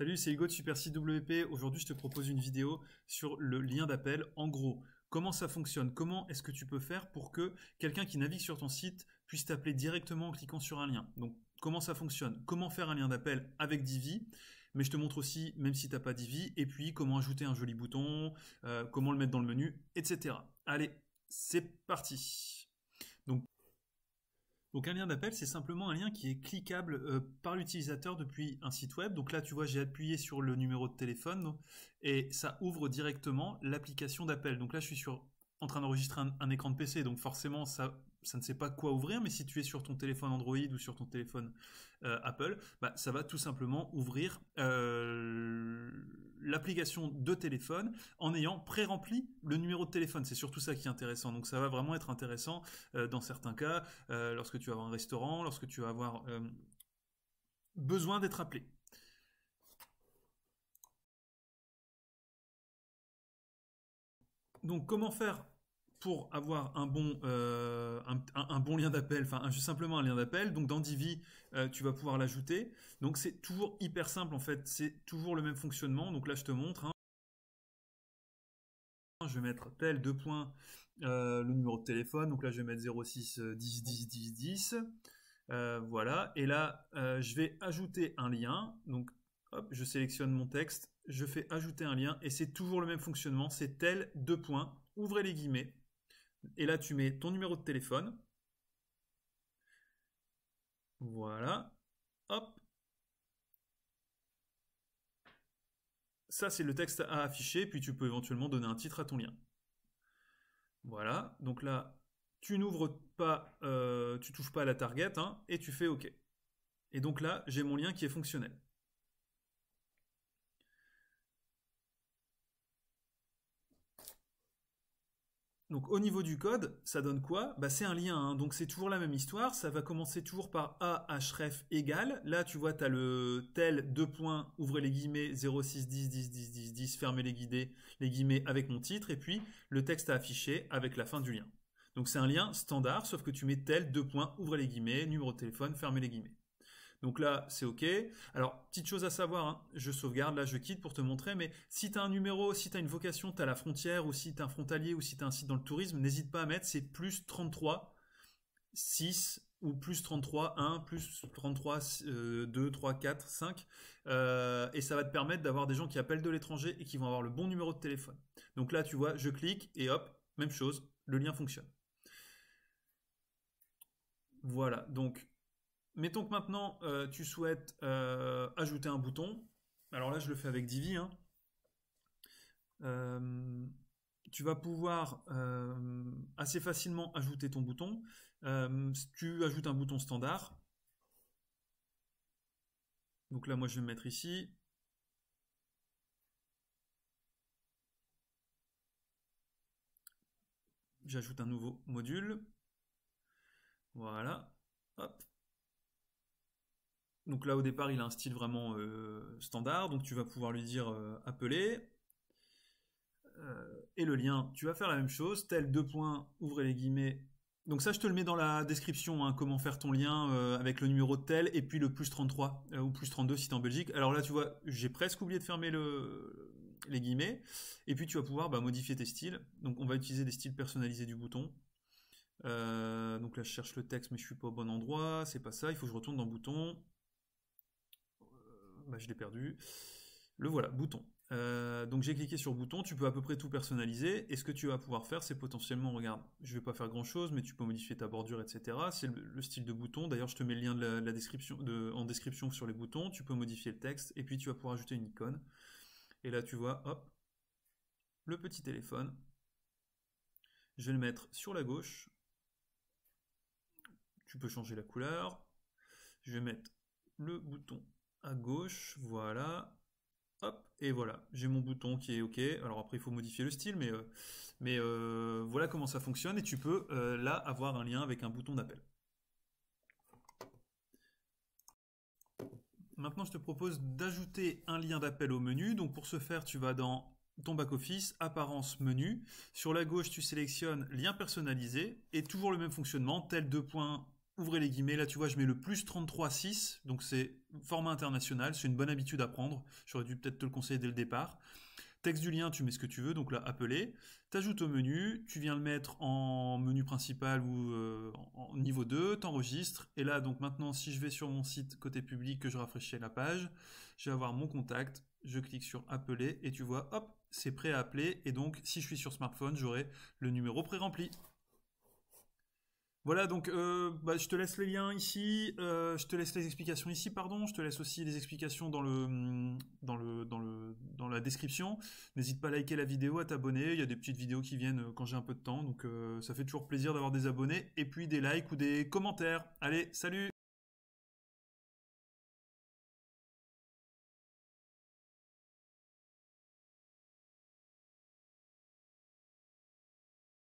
Salut, c'est Hugo de Super Site WP. Aujourd'hui, je te propose une vidéo sur le lien d'appel. En gros, comment ça fonctionne? Comment est-ce que tu peux faire pour que quelqu'un qui navigue sur ton site puisse t'appeler directement en cliquant sur un lien? Donc, comment ça fonctionne? Comment faire un lien d'appel avec Divi? Mais je te montre aussi, même si tu n'as pas Divi, et puis comment ajouter un joli bouton, comment le mettre dans le menu, etc. Allez, c'est parti. Donc un lien d'appel, c'est simplement un lien qui est cliquable par l'utilisateur depuis un site web. Donc là, tu vois, j'ai appuyé sur le numéro de téléphone et ça ouvre directement l'application d'appel. Donc là, je suis en train d'enregistrer un écran de PC, donc forcément, ça ne sait pas quoi ouvrir, mais si tu es sur ton téléphone Android ou sur ton téléphone Apple, bah, ça va tout simplement ouvrir l'application de téléphone en ayant pré-rempli le numéro de téléphone. C'est surtout ça qui est intéressant. Donc ça va vraiment être intéressant dans certains cas, lorsque tu vas avoir un restaurant, lorsque tu vas avoir besoin d'être appelé. Donc comment faire pour avoir un bon, un bon lien d'appel, enfin simplement un lien d'appel? Donc dans Divi, tu vas pouvoir l'ajouter. Donc c'est toujours hyper simple en fait, c'est toujours le même fonctionnement. Donc là je te montre, hein. Je vais mettre tel deux points le numéro de téléphone. Donc là je vais mettre 06 10 10 10 10. Voilà. Et là je vais ajouter un lien. Donc hop, je sélectionne mon texte, je fais ajouter un lien et c'est toujours le même fonctionnement. C'est tel deux points, ouvrez les guillemets. Et là tu mets ton numéro de téléphone. Voilà. Hop. Ça c'est le texte à afficher. Puis tu peux éventuellement donner un titre à ton lien. Voilà, donc là, tu n'ouvres pas, tu touches pas à la target, hein, et tu fais OK. Et donc là, j'ai mon lien qui est fonctionnel. Donc au niveau du code, ça donne quoi? Bah, c'est un lien, hein, donc c'est toujours la même histoire, ça va commencer toujours par ahref égale. Là, tu vois, tu as le tel, deux points, ouvrez les guillemets, 06 10 10 10 10 10, fermez les guillemets avec mon titre, et puis le texte à afficher avec la fin du lien. Donc c'est un lien standard, sauf que tu mets tel, deux points, ouvrez les guillemets, numéro de téléphone, fermez les guillemets. Donc là, c'est OK. Alors, petite chose à savoir, hein, je sauvegarde, là je quitte pour te montrer, mais si tu as un numéro, si tu as une vocation, tu as la frontière, ou si tu es un frontalier, ou si tu as un site dans le tourisme, n'hésite pas à mettre, c'est plus 33 6 ou plus 33 1, plus 33 2, 3, 4, 5. Et ça va te permettre d'avoir des gens qui appellent de l'étranger et qui vont avoir le bon numéro de téléphone. Donc là, tu vois, je clique et hop, même chose, le lien fonctionne. Voilà, donc mettons que maintenant tu souhaites ajouter un bouton. Alors là, je le fais avec Divi, hein. Euh, Tu vas pouvoir assez facilement ajouter ton bouton. Tu ajoutes un bouton standard. Donc là, moi, je vais me mettre ici. J'ajoute un nouveau module. Voilà. Hop. Donc là, au départ, il a un style vraiment standard. Donc tu vas pouvoir lui dire appeler. Et le lien, tu vas faire la même chose, tel deux points, ouvrez les guillemets. Donc ça, je te le mets dans la description, hein, comment faire ton lien avec le numéro de tel, et puis le plus 33, ou plus 32 si tu es en Belgique. Alors là, tu vois, j'ai presque oublié de fermer les guillemets, et puis tu vas pouvoir modifier tes styles. Donc on va utiliser des styles personnalisés du bouton. Donc là, je cherche le texte, mais je suis pas au bon endroit, c'est pas ça, il faut que je retourne dans bouton. Je l'ai perdu. Le voilà, bouton. Donc j'ai cliqué sur bouton, tu peux à peu près tout personnaliser, et ce que tu vas pouvoir faire, c'est potentiellement, regarde, je vais pas faire grand chose, mais tu peux modifier ta bordure, etc. C'est le style de bouton, d'ailleurs je te mets le lien de la description, en description sur les boutons, tu peux modifier le texte, et puis tu vas pouvoir ajouter une icône, et là tu vois, hop, le petit téléphone, je vais le mettre sur la gauche, tu peux changer la couleur, je vais mettre le bouton à gauche, voilà. Hop, et voilà, j'ai mon bouton qui est OK. Alors après, il faut modifier le style, mais voilà comment ça fonctionne. Et tu peux là avoir un lien avec un bouton d'appel. Maintenant, je te propose d'ajouter un lien d'appel au menu. Donc pour ce faire, tu vas dans ton back-office, apparence menu. Sur la gauche, tu sélectionnes lien personnalisé et toujours le même fonctionnement, tel deux points, ouvrez les guillemets, là tu vois je mets le plus 33,6, donc c'est format international, c'est une bonne habitude à prendre, j'aurais dû peut-être te le conseiller dès le départ. Texte du lien, tu mets ce que tu veux, donc là appeler, t'ajoutes au menu, tu viens le mettre en menu principal ou en niveau 2, t'enregistres, et là donc maintenant si je vais sur mon site côté public, que je rafraîchis la page, je vais avoir mon contact, je clique sur appeler, et tu vois, hop, c'est prêt à appeler, et donc si je suis sur smartphone, j'aurai le numéro pré-rempli. Voilà, donc bah, je te laisse les liens ici, je te laisse les explications ici, pardon, je te laisse aussi les explications dans la description. N'hésite pas à liker la vidéo, à t'abonner, il y a des petites vidéos qui viennent quand j'ai un peu de temps, donc ça fait toujours plaisir d'avoir des abonnés, et puis des likes ou des commentaires. Allez, salut!